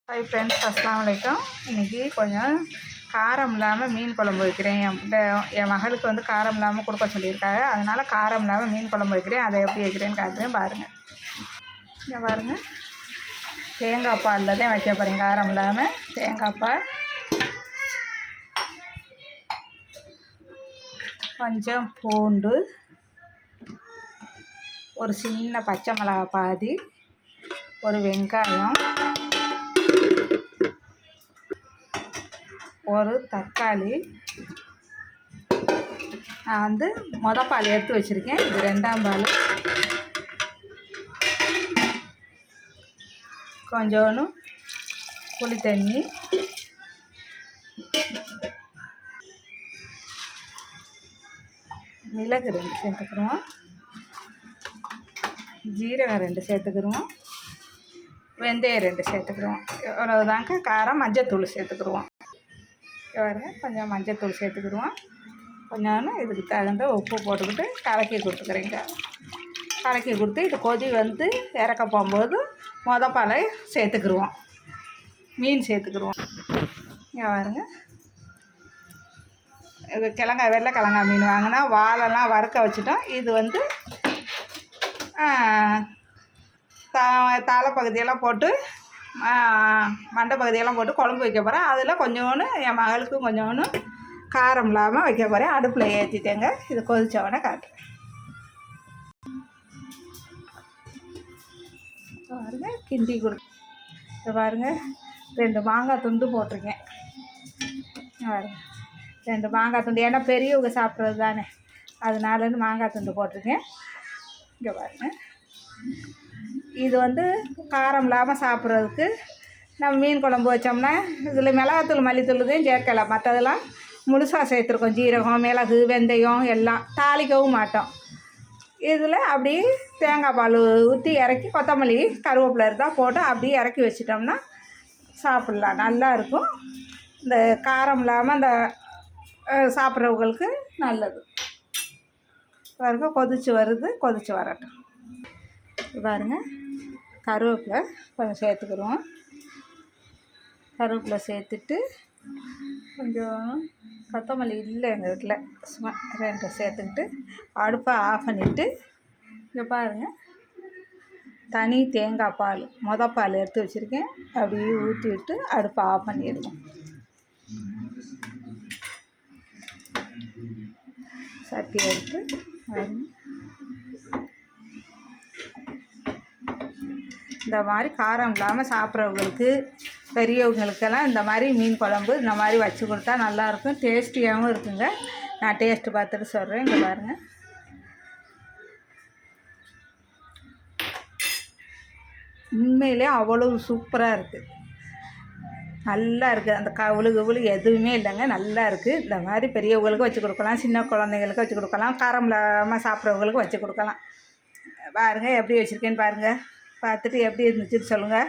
Hi friends, அஸ்ஸலாமு அலைக்கும். இன்றைக்கி கொஞ்சம் காரம் இல்லாமல் மீன் குழம்பு வைக்கிறேன். என் மகளுக்கு வந்து காரம் இல்லாமல் கொடுக்க சொல்லியிருக்காங்க. அதனால் காரம் இல்லாமல் மீன் குழம்பு வைக்கிறேன். அதை எப்படி வைக்கிறேன்னு காட்டுறேன் பாருங்கள். இங்கே பாருங்கள், தேங்காய் பாலில் தான் வைக்க போகிறேன். காரம் இல்லாமல் தேங்காய் பால், கொஞ்சம் பூண்டு, ஒரு சின்ன பச்சை மிளகா பாதி, ஒரு வெங்காயம், ஒரு தக்காளி. நான் வந்து பால் எடுத்து வச்சுருக்கேன். இது 2ஆம் பால். கொஞ்சோண்டு புளி தண்ணி, மிளகு 2 சேர்த்துக்குருவோம், ஜீரகம் 2 சேர்த்துக்குருவோம், வெந்தயம் 2 சேர்த்துக்குருவோம். இவ்வளவுதாங்க காரம். மஞ்சத்தூள் சேர்த்துக்குருவோம். கொஞ்சம் மஞ்சத்தூள் சேர்த்துக்கிடுவோம். கொஞ்சம் இதுக்கு தகுந்த உப்பு போட்டுக்கிட்டு கலக்கி கொடுத்துக்கிறேங்க. கலக்கி கொடுத்து இது கொதி வந்து இறக்க போகும்போது பாலை சேர்த்துக்கிடுவோம். மீன் சேர்த்துக்கிடுவோம். இங்கே பாருங்க, இது வெள்ளை கிழங்கா மீன் வாங்கினா வாழெல்லாம் வறுக்க வச்சுட்டோம். இது வந்து தலை பகுதியெல்லாம் போட்டு மண்டை பகுதியெல்லாம் போட்டு குழம்பு வைக்க போகிறேன். அதில் கொஞ்சோண்டு என் மகளுக்கு கொஞ்சோண்டு காரம் இல்லாமல் வைக்க போகிறேன். அடுப்பில் ஏற்றிட்டேங்க. இது கொதித்தவொடனே காட்டுறேன் பாருங்க. கிண்டி கொடுத்து பாருங்க, 2 மாங்காய் துண்டு போட்டிருக்கேன். பாருங்க, 2 மாங்காய் துண்டு. ஏன்னா பெரியவங்க சாப்பிட்றது தானே, அதனாலன்னு மாங்காய் துண்டு போட்டிருக்கேன். இங்கே பாருங்கள், இது வந்து காரம் இல்லாமல் சாப்பிட்றதுக்கு நம்ம மீன் குழம்பு வச்சோம்னா இதில் மிளகாத்தூள் மல்லித்தூள் தான் சேர்க்கலாம். மற்றதெல்லாம் முழுசாக சேர்த்துருக்கோம். ஜீரகம், மிளகு, வெந்தயம் எல்லாம் தாளிக்கவும் மாட்டோம். இதில் அப்படியே தேங்காய் பால் ஊற்றி இறக்கி கொத்தமல்லி கருவேப்பிலை இருந்தால் போட்டு அப்படியே இறக்கி வச்சிட்டோம்னா சாப்பிட்லாம். நல்லா இருக்கும். இந்த காரம் இல்லாமல் இந்த சாப்பிட்றவங்களுக்கு நல்லது. பாருங்க, கொதித்து வருது. கொதித்து வரட்டும். பாருங்க, கருவேப்பிலை கொஞ்சம் சேர்த்துக்கிடுவோம். கருவேப்பிலை சேர்த்துட்டு கொஞ்சம் கொத்தமல்லி இல்லை எங்கள் வீட்டில், சும்மா 2 சேர்த்துக்கிட்டு அடுப்பை ஆஃப் பண்ணிவிட்டு, இங்கே பாருங்கள், தனி தேங்காய் பால் பால் எடுத்து வச்சுருக்கேன். அப்படியே ஊற்றி விட்டு அடுப்பை ஆஃப் பண்ணிடுவோம். சட்டி எடுத்து இந்த மாதிரி காரம் இல்லாமல் சாப்பிட்றவங்களுக்கு, பெரியவங்களுக்கெல்லாம் இந்த மாதிரி மீன் குழம்பு இந்த மாதிரி வச்சு கொடுத்தா நல்லாயிருக்கும். டேஸ்டியாகவும் இருக்குங்க. நான் டேஸ்ட்டு பார்த்துட்டு சொல்கிறேன். இங்கே பாருங்கள், உண்மையிலே அவ்வளோ சூப்பராக இருக்குது. நல்லா இருக்குது. அந்த கவுளு எதுவுமே இல்லைங்க. நல்லா இருக்குது. இந்த மாதிரி பெரியவங்களுக்கு வச்சு கொடுக்கலாம், சின்ன குழந்தைங்களுக்கு வச்சு கொடுக்கலாம், காரம் இல்லாமல் சாப்பிட்றவங்களுக்கு வச்சு கொடுக்கலாம். பாருங்கள் எப்படி வச்சுருக்கேன்னு பாருங்கள். பார்த்துட்டு எப்படி இருந்துச்சுன்னு சொல்லுங்கள்.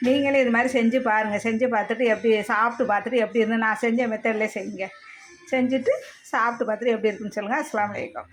நீங்களே இது மாதிரி செஞ்சு பாருங்கள். செஞ்சு பார்த்துட்டு எப்படி சாப்பிட்டு பார்த்துட்டு எப்படி இருந்து நான் செஞ்ச மெத்தட்லேயே செய்யுங்க. செஞ்சுட்டு சாப்பிட்டு பார்த்துட்டு எப்படி இருக்குன்னு சொல்லுங்கள். அஸ்ஸலாமு அலைக்கும்.